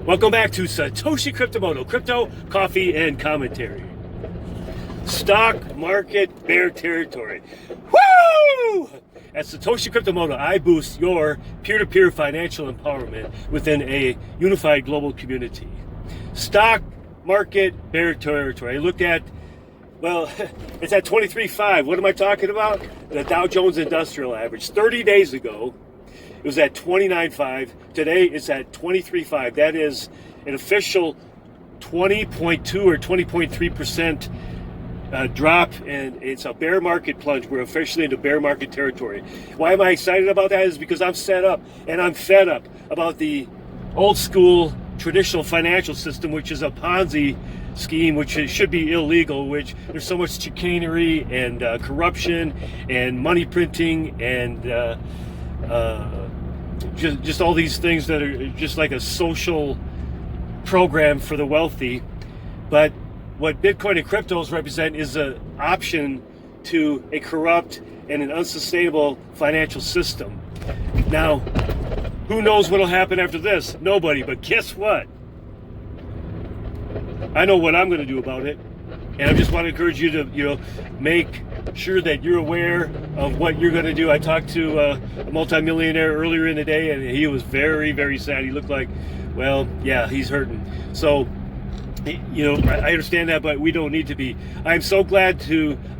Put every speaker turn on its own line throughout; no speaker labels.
Welcome back to SatoshiCryptoMoto, crypto, coffee, and commentary. Stock market bear territory. Woo! At SatoshiCryptoMoto, I boost your peer-to-peer financial empowerment within a unified global community. Stock market bear territory. I looked at, well, it's at 23.5. What am I talking about? The Dow Jones Industrial Average. 30 days ago, it was at 29.5. Today, it's at 23.5. That is an official 20.2 or 20.3% drop, and it's a bear market plunge. We're officially into bear market territory. Why am I excited about that? Is because I'm set up and I'm fed up about the old school traditional financial system, which is a Ponzi scheme, which should be illegal, which there's so much chicanery and corruption and money printing and just all these things that are just like a social program for the wealthy. But what Bitcoin and cryptos represent is an option to a corrupt and an unsustainable financial system. Now, who knows what will happen after this? Nobody. But guess what? I know what I'm going to do about it. And I just want to encourage you to, make sure that you're aware of what you're going to do. I talked to a multimillionaire earlier in the day, and he was very, very sad. He looked like, well, yeah, he's hurting. So, I understand that, but we don't need to be. I'm so glad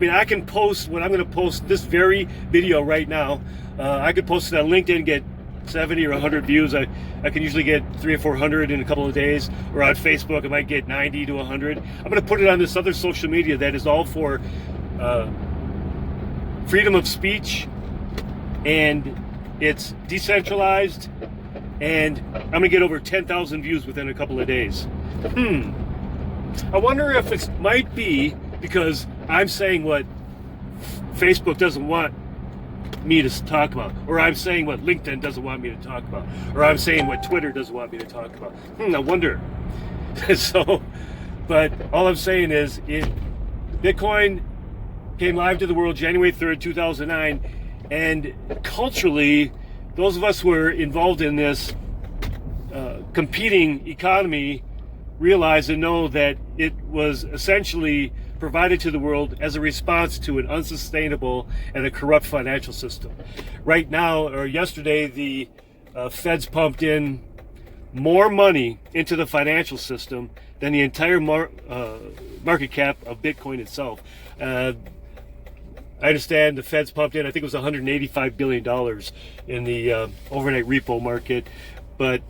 I can post what I'm going to post this very video right now. I could post it on LinkedIn and get 70 or 100 views. I can usually get 300 or 400 in a couple of days, or on Facebook I might get 90 to 100. I'm going to put it on this other social media that is all for freedom of speech, and it's decentralized, and I'm going to get over 10,000 views within a couple of days. I wonder if it might be because I'm saying what Facebook doesn't want me to talk about, or I'm saying what LinkedIn doesn't want me to talk about, or I'm saying what Twitter doesn't want me to talk about. I wonder. But all I'm saying is, Bitcoin came live to the world January 3rd, 2009, and culturally, those of us who are involved in this competing economy realize and know that it was essentially provided to the world as a response to an unsustainable and a corrupt financial system. Right now, or yesterday, the Feds pumped in more money into the financial system than the entire market cap of Bitcoin itself. I understand the Feds pumped in, I think it was $185 billion in the overnight repo market. But,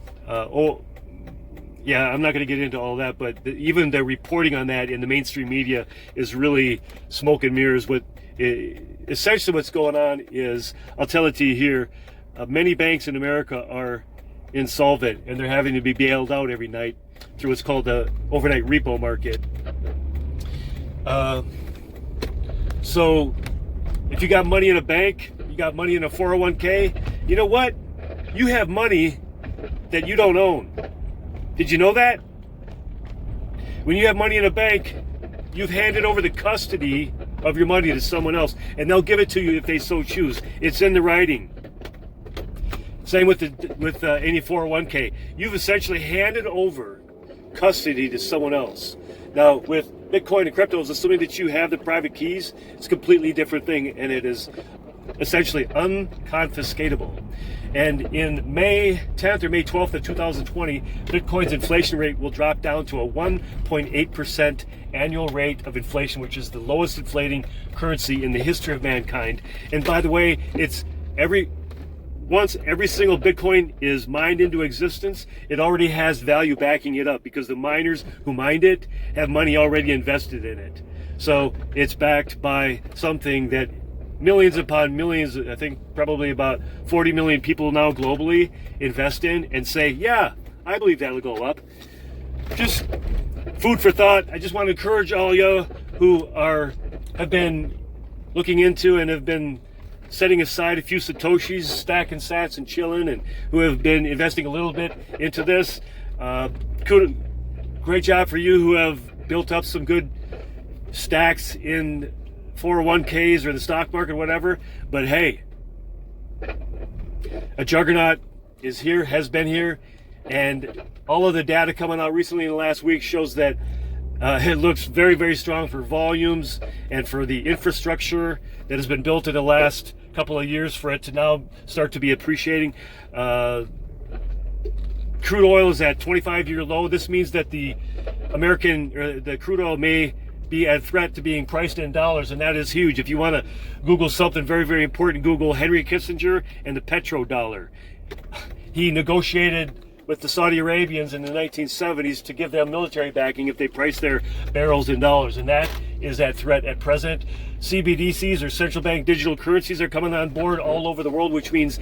yeah, I'm not going to get into all that, but even the reporting on that in the mainstream media is really smoke and mirrors. Essentially what's going on is, I'll tell it to you here, many banks in America are insolvent, and they're having to be bailed out every night through what's called the overnight repo market. So if you got money in a bank, you got money in a 401k, you know what? You have money that you don't own. Did you know that? When you have money in a bank, you've handed over the custody of your money to someone else, and they'll give it to you if they so choose. It's in the writing. Same with any 401k. You've essentially handed over custody to someone else. Now, with Bitcoin and cryptos, assuming that you have the private keys, it's a completely different thing, and it is essentially unconfiscatable. And in May 10th or May 12th of 2020, Bitcoin's inflation rate will drop down to a 1.8% annual rate of inflation, which is the lowest inflating currency in the history of mankind. And by the way, it's once every single Bitcoin is mined into existence, it already has value backing it up, because the miners who mined it have money already invested in it. So it's backed by something that millions upon millions, I think probably about 40 million people now globally invest in and say, yeah, I believe that'll go up. Just food for thought. I just want to encourage all you who have been looking into and have been setting aside a few Satoshis, stacking sats and chilling, and who have been investing a little bit into this. Great job for you who have built up some good stacks in 401ks or the stock market or whatever. But hey, a juggernaut is here, has been here. And all of the data coming out recently in the last week shows that it looks very, very strong for volumes and for the infrastructure that has been built in the last couple of years for it to now start to be appreciating. Crude oil is at 25-year low. This means that the crude oil may be at threat to being priced in dollars, and that is huge. If you want to Google something very, very important, Google Henry Kissinger and the petrodollar. He negotiated with the Saudi Arabians in the 1970s to give them military backing if they price their barrels in dollars, and that is at threat at present. CBDCs, or Central Bank Digital Currencies, are coming on board all over the world, which means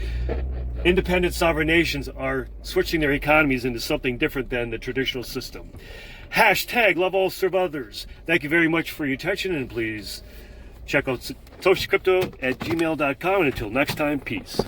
independent sovereign nations are switching their economies into something different than the traditional system. Hashtag love all, serve others. Thank you very much for your attention, and please check out SatoshiCrypto at gmail.com. And until next time, peace.